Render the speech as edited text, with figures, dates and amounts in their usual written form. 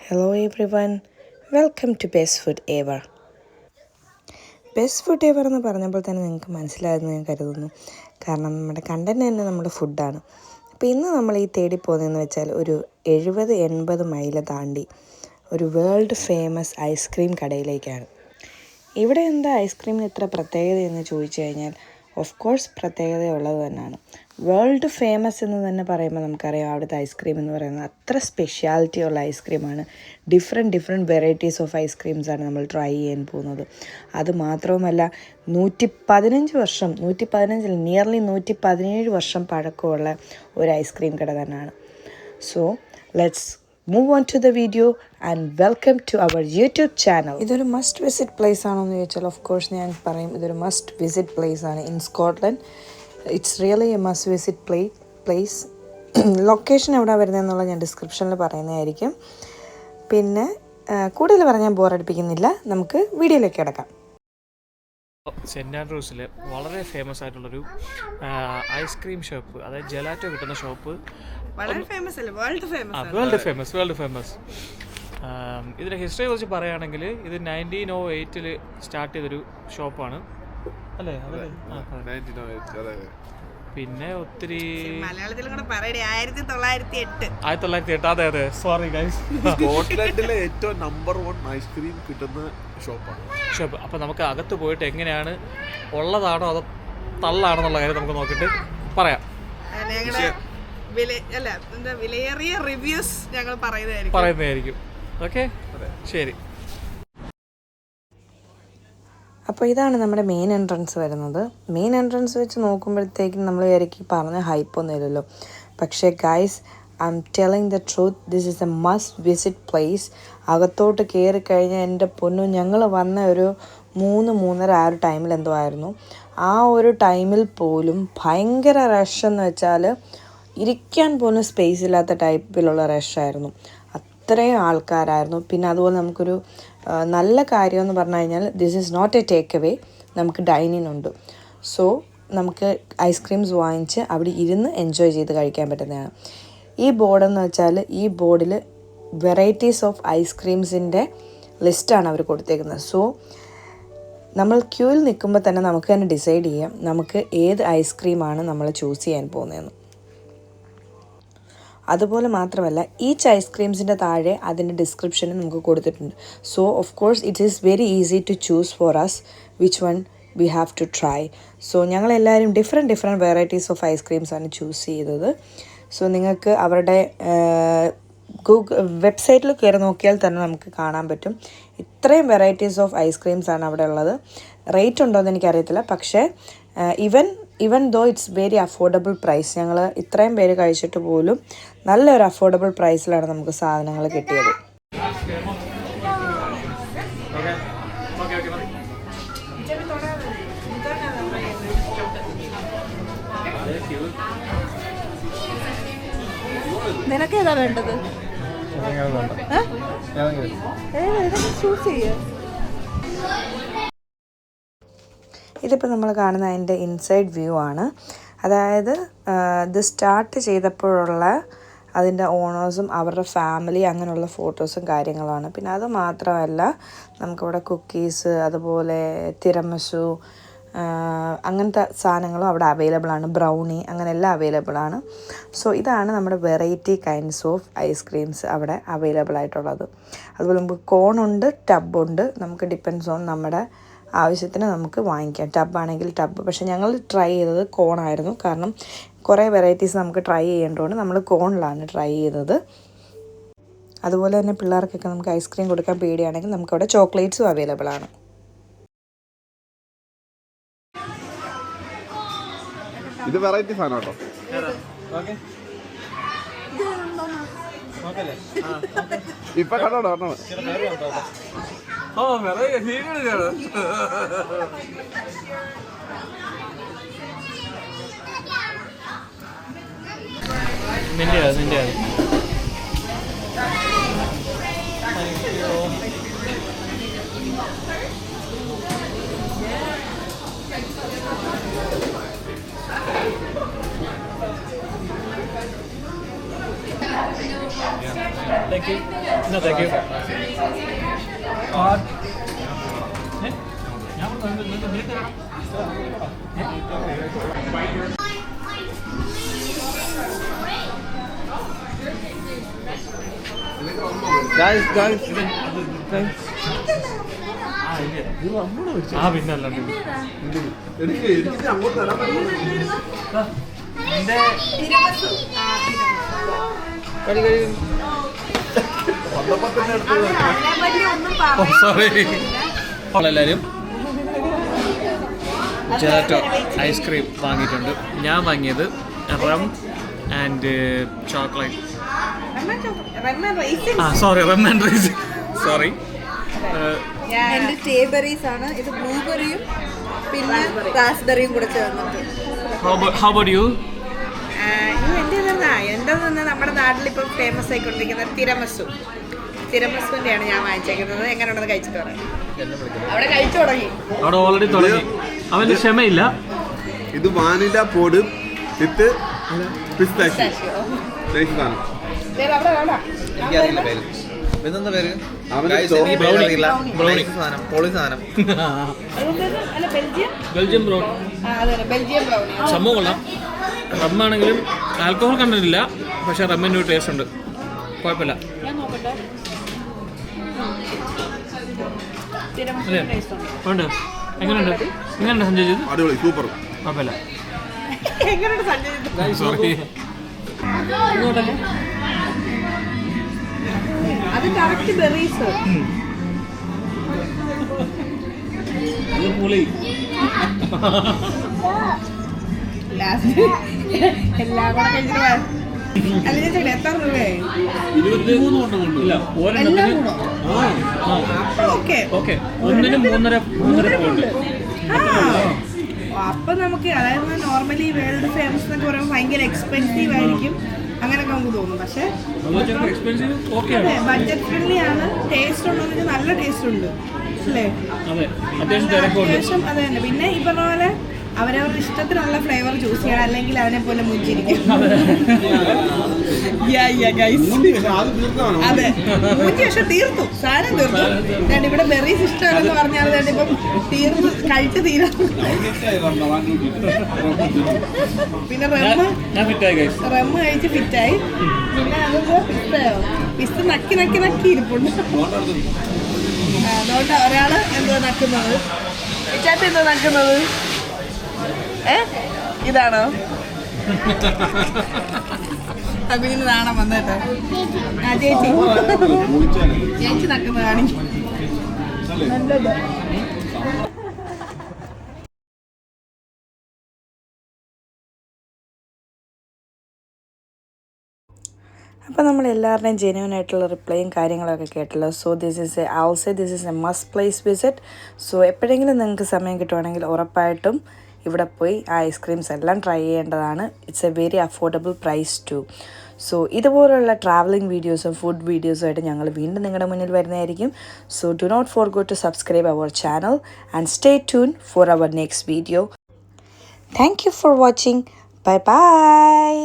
Hello everyone, welcome to Best Food Ever. Best food ever എന്ന് പറഞ്ഞപ്പോൾ തന്നെ നിങ്ങൾക്ക് മനസ്സിലായെന്ന് ഞാൻ കരുതുന്നു. കാരണം നമ്മുടെ കണ്ടന്റ് തന്നെ നമ്മുടെ ഫുഡാണ്. അപ്പോൾ ഇന്ന് നമ്മൾ ഈ തേടി പോകുന്നതെന്ന് വെച്ചാൽ ഒരു 70-80 മൈൽ താണ്ടി ഒരു വേൾഡ് ഫേമസ് ഐസ്ക്രീം കടയിലേക്കാണ്. ഇവിടെ എന്താ ഐസ്ക്രീമിന് ഇത്ര പ്രത്യേകത എന്ന് ചോദിച്ചു കഴിഞ്ഞാൽ ഓഫ് കോഴ്സ് പ്രത്യേകതയുള്ളത് തന്നെയാണ്. വേൾഡ് ഫേമസ് എന്ന് തന്നെ പറയുമ്പോൾ നമുക്കറിയാം അവിടുത്തെ ഐസ്ക്രീം എന്ന് പറയുന്നത് അത്ര സ്പെഷ്യാലിറ്റി ഉള്ള ഐസ്ക്രീമാണ്. ഡിഫറെൻറ്റ് വെറൈറ്റീസ് ഓഫ് ഐസ്ക്രീംസാണ് നമ്മൾ ട്രൈ ചെയ്യാൻ പോകുന്നത്. അത് മാത്രവുമല്ല 115 നിയർലി 117 വർഷം പഴക്കമുള്ള ഒരു ഐസ്ക്രീം കട തന്നെയാണ്. So let's move on to the video and welcome to our YouTube channel. ഇതൊരു മസ്റ്റ് വിസിറ്റ് പ്ലേസ് ആണോ എന്ന് ചോദിച്ചാൽ ഓഫ് കോഴ്സ് ഞാൻ പറയും ഇതൊരു മസ്റ്റ് വിസിറ്റ് പ്ലേസ് ആണ് in Scotland. It's really A must visit place. Location എവിടെ വരുന്നതെന്നുള്ളത് ഞാൻ ഡിസ്ക്രിപ്ഷനിൽ പറയുന്നതായിരിക്കും. പിന്നെ കൂടുതൽ പറഞ്ഞാൽ ബോറടിപ്പിക്കുന്നില്ല, നമുക്ക് വീഡിയോയിലേക്ക് കിടക്കാം. സെൻറ്റ് ആൻഡ്രൂസിൽ വളരെ ഫേമസ് ആയിട്ടുള്ളൊരു ഐസ്ക്രീം ഷോപ്പ്, അതായത് ജെലാറ്റോ കിട്ടുന്ന ഷോപ്പ്. World famous. ഇതിൻ്റെ ഹിസ്റ്ററിയെ കുറിച്ച് പറയുകയാണെങ്കിൽ ഇത് 1908 സ്റ്റാർട്ട് ചെയ്തൊരു ഷോപ്പാണ് അല്ലേ? പിന്നെ ഒത്തിരി 1908. അതെ സോറി ഗൈസ്. സ്കോട്ട്ലൻഡിലെ ഏറ്റവും നമ്പർ 1 ഐസ്ക്രീം കിട്ടുന്ന ഷോപ്പ്. അപ്പോൾ നമുക്ക് അകത്ത് പോയിട്ട് എങ്ങനെയാണ് ഉള്ളതാണോ അതോ തള്ളാണെന്നുള്ള കാര്യം നമുക്ക് നോക്കിയിട്ട് പറയാം. വിലയേറിയ റിവ്യൂസ് ഞങ്ങൾ പറയുന്നതായിരിക്കും. ഓക്കെ, ശരി. അപ്പോൾ ഇതാണ് നമ്മുടെ മെയിൻ എൻട്രൻസ് വരുന്നത്. മെയിൻ എൻട്രൻസ് വെച്ച് നോക്കുമ്പോഴത്തേക്കും നമ്മൾ വിചാരിക്കും പറഞ്ഞ ഹൈപ്പൊന്നും ഇല്ലല്ലോ. പക്ഷേ guys, I M telling the truth, this is A must visit place. അകത്തോട്ട് കയറി കഴിഞ്ഞാൽ എൻ്റെ പൊന്നു, ഞങ്ങൾ വന്ന ഒരു 3-3:30 ആ ഒരു ടൈമിൽ എന്തോ ആയിരുന്നു. ആ ഒരു ടൈമിൽ പോലും ഭയങ്കര റഷ് എന്ന് വെച്ചാൽ ഇരിക്കാൻ പോലും സ്പേസ് ഇല്ലാത്ത ടൈപ്പിലുള്ള റഷായിരുന്നു. അത്രയും ആൾക്കാരായിരുന്നു. പിന്നെ അതുപോലെ നമുക്കൊരു നല്ല കാര്യമെന്ന് പറഞ്ഞു കഴിഞ്ഞാൽ this is not a take away, നമുക്ക് ഡൈനിങ് ഉണ്ട്. സോ നമുക്ക് ഐസ്ക്രീംസ് വാങ്ങിച്ച് അവിടെ ഇരുന്ന് എൻജോയ് ചെയ്ത് കഴിക്കാൻ പറ്റുന്നതാണ്. ഈ ബോർഡെന്ന് വെച്ചാൽ ഈ ബോർഡിൽ വെറൈറ്റീസ് ഓഫ് ഐസ്ക്രീംസിൻ്റെ ലിസ്റ്റാണ് അവർ കൊടുത്തേക്കുന്നത്. സോ നമ്മൾ ക്യൂവിൽ നിൽക്കുമ്പോൾ തന്നെ നമുക്ക് തന്നെ ഡിസൈഡ് ചെയ്യാം നമുക്ക് ഏത് ഐസ്ക്രീമാണ് നമ്മൾ ചൂസ് ചെയ്യാൻ പോകുന്നതെന്ന്. അതുപോലെ മാത്രമല്ല ഈച്ച് ഐസ്ക്രീംസിൻ്റെ താഴെ അതിൻ്റെ ഡിസ്ക്രിപ്ഷനും നമുക്ക് കൊടുത്തിട്ടുണ്ട്. So of course it is very easy to choose for us which one we have to try. So ഞങ്ങളെല്ലാവരും ഡിഫറെൻറ്റ് വെറൈറ്റീസ് ഓഫ് ഐസ്ക്രീംസാണ് ചൂസ് ചെയ്തത്. സോ നിങ്ങൾക്ക് അവരുടെ വെബ്സൈറ്റിൽ കയറി നോക്കിയാൽ തന്നെ നമുക്ക് കാണാൻ പറ്റും. ഇത്രയും വെറൈറ്റീസ് ഓഫ് ഐസ്ക്രീംസാണ് അവിടെ ഉള്ളത്. റേറ്റ് ഉണ്ടോ എന്ന് എനിക്കറിയത്തില്ല, പക്ഷേ even though it's very affordable price. ഞങ്ങൾ ഇത്രയും പേര് കഴിച്ചിട്ട് പോലും നല്ലൊരു അഫോർഡബിൾ പ്രൈസിലാണ് നമുക്ക് സാധനങ്ങൾ കിട്ടിയത്. നിനക്കേതാ വേണ്ടത്? ചൂസ് ചെയ്യ. ഇതിപ്പോൾ നമ്മൾ കാണുന്ന അതിൻ്റെ ഇൻസൈഡ് വ്യൂ ആണ്. അതായത് ഇത് സ്റ്റാർട്ട് ചെയ്തപ്പോഴുള്ള അതിൻ്റെ ഓണേഴ്സും അവരുടെ ഫാമിലി അങ്ങനെയുള്ള ഫോട്ടോസും കാര്യങ്ങളാണ്. പിന്നെ അത് മാത്രമല്ല നമുക്കിവിടെ കുക്കീസ്, അതുപോലെ തിരമസു, അങ്ങനത്തെ സാധനങ്ങളും അവിടെ അവൈലബിൾ ആണ്. ബ്രൗണി, അങ്ങനെ എല്ലാം അവൈലബിൾ ആണ്. സോ ഇതാണ് നമ്മുടെ വെറൈറ്റി കൈൻഡ്സ് ഓഫ് ഐസ്ക്രീംസ് അവിടെ അവൈലബിൾ ആയിട്ടുള്ളത്. അതുപോലെ നമുക്ക് കോണുണ്ട്, ടബുണ്ട്. നമുക്ക് ഡിപ്പെൻഡ്സ് ഓൺ നമ്മുടെ ആവശ്യത്തിന് നമുക്ക് വാങ്ങിക്കാം. ടബാണെങ്കിൽ ടബ്. പക്ഷേ ഞങ്ങൾ ട്രൈ ചെയ്തത് കോണായിരുന്നു. കാരണം കുറേ വെറൈറ്റീസ് നമുക്ക് ട്രൈ ചെയ്യേണ്ടതുകൊണ്ട് നമ്മൾ കോണിലാണ് ട്രൈ ചെയ്തത്. അതുപോലെ തന്നെ പിള്ളേർക്കൊക്കെ നമുക്ക് ഐസ്ക്രീം കൊടുക്കാൻ പേടിയാണെങ്കിൽ നമുക്കവിടെ ചോക്ലേറ്റ്സും അവൈലബിൾ ആണ്. ഇത് വെറൈറ്റി സാധനം കേട്ടോ. ഇപ്പൊ കണ്ടോ നിന്റെ thank you. No, thank you. ആ പിന്നെ അല്ലാണ്ട് എനിക്ക് അങ്ങോട്ട് തരാൻ പറ്റും. എൻ്റെ വന്നപ്പോ തന്നെ എടുത്തത്. സോറി. എല്ലാവരും ജെലാറ്റോ ഐസ്ക്രീം വാങ്ങിയിട്ടുണ്ട്. ഞാൻ വാങ്ങിയത് rum and chocolate. Sorry, rum and raisin. Sorry. എന്റെ ടേബെറീസ് ആണ്, ഇത് ബ്ലൂബെറിയും പിന്നെ റാസ്ബെറിയും കൂടെ ചേർന്നിട്ട്. How about you? എൻ്റെ നമ്മുടെ നാട്ടിലിപ്പം ഫേമസ് ആയിക്കൊണ്ടിരിക്കുന്ന തിരമസുവിൻ്റെയാണ് ഞാൻ വാങ്ങിച്ചേക്കുന്നത്. എങ്ങനെയുണ്ടെന്ന് കഴിച്ചിട്ട് പറയാം. അവിടെ കഴിച്ചു തുടങ്ങി. അവിടെ ഓൾറെഡി തുടങ്ങി. അവന് ക്ഷമയില്ല. ഇത് വാനില പോഡ് വിത്ത് പിസ്താഷ്യോ. നൈസ് സാധനം. അവിടെ വേണം. എനിക്കറിയില്ല പേര്. ഇതെന്താ പേര്? അവന് Guys, ചോക്ലേറ്റ് എനിക്ക് പേര് അറിയില്ല. Nice സാധനം, പൊളി സാധനം. അല്ല ബെൽജിയം. ബെൽജിയം ബ്രൗൺ അതെ ബെൽജിയം ബ്രൗണി. സംഭവം കൊള്ളാം. റമ്മാണെങ്കിലും ആൽക്കഹോൾ കണ്ടന്റ് ഇല്ല, പക്ഷെ റമ്മിൻ്റെ ഒരു ടേസ്റ്റ് ഉണ്ട്. കുഴപ്പമില്ല. ഞാൻ നോക്കട്ടെ. അല്ലേ ഉണ്ട്. എങ്ങനെയുണ്ട് സഞ്ജയ്? അടിപൊളി, സൂപ്പർ. കുഴപ്പമില്ല. എങ്ങനെയുണ്ട് സഞ്ജയ്? സോറി. അത് കറക്റ്റ് ബെറീസ്. പുളി. ലാസ്റ്റ് എല്ലാം കൂടെ കഴിച്ചിട്ട് അല്ല ചേച്ചി എത്ര രൂപയായി? 23 ഇല്ല, ഒരെണ്ണത്തിന്. ഓക്കെ ഓക്കെ, ഒന്നിനും 3.5 പോയിന്റ്. അപ്പൊ നമുക്ക് അതായത് നോർമലി വേൾഡ് ഫേമസ് എന്നൊക്കെ പറയുമ്പോൾ ഭയങ്കര എക്സ്പെൻസീവ് ആയിരിക്കും, അങ്ങനെയൊക്കെ നമുക്ക് തോന്നും. പക്ഷെ എക്സ്പെൻസീവ് ഓക്കെ അതെ ബഡ്ജറ്റ് ഫ്രണ്ട്ലി ആണ്. ടേസ്റ്റ് ഉണ്ടോ എന്ന് വെച്ചാൽ നല്ല ടേസ്റ്റ് ഉണ്ട് അല്ലേ? അതെ, അത്യാവശ്യം തിരക്കുണ്ട്. അത്യാവശ്യം അത് തന്നെ. പിന്നെ ഈ പറഞ്ഞ പോലെ അവരവരുടെ ഇഷ്ടത്തിനുള്ള ഫ്ലേവർ ചൂസ് ചെയ്യണം, അല്ലെങ്കിൽ അതിനെ പോലെ മുഞ്ചിരിക്കും. അതെ, മൂഞ്ചി പക്ഷെ തീർത്തു, സാധനം തീർത്തു. ഞാൻ ഇവിടെ ബെറീസ് ഇഷ്ടമല്ലെന്ന് പറഞ്ഞാൽ ഇപ്പം തീർന്നു, കഴിച്ച് തീരാ. പിന്നെ റമ്മ് കഴിച്ച് ഫിറ്റായി. പിന്നെ അതൊക്കെ പിസ്തയോ, പിസ്ത നക്കി നക്കി നക്കി ഇരിപ്പുണ്ട്. അതുകൊണ്ട് ഒരാള് എന്തോ നക്കുന്നത്. ചേട്ടൻ എന്തോ നക്കുന്നത്? ഇതാണോ? അഭിന് നാണം വന്നേട്ടോ. ആ ചേച്ചി നക്കുന്ന കാണിക്കും. നല്ലത്. അപ്പോൾ നമ്മൾ എല്ലാവരുടെയും ജെന്യൂൻ ആയിട്ടുള്ള റിപ്ലൈയും കാര്യങ്ങളൊക്കെ കേട്ടല്ലോ. So this is A must place visit. So എപ്പോഴെങ്കിലും നിങ്ങൾക്ക് സമയം കിട്ടുവാണെങ്കിൽ ഉറപ്പായിട്ടും ഇവിടെ പോയി ആ ഐസ്ക്രീംസ് എല്ലാം ട്രൈ ചെയ്യേണ്ടതാണ്. It's a very affordable price too. So ഇതുപോലുള്ള ട്രാവലിംഗ് വീഡിയോസും ഫുഡ് വീഡിയോസും ആയിട്ട് ഞങ്ങൾ വീണ്ടും നിങ്ങളുടെ മുന്നിൽ വരുന്നതായിരിക്കും. So do not forget to subscribe our channel and stay tune for our next video. Thank you for watching. Bye by.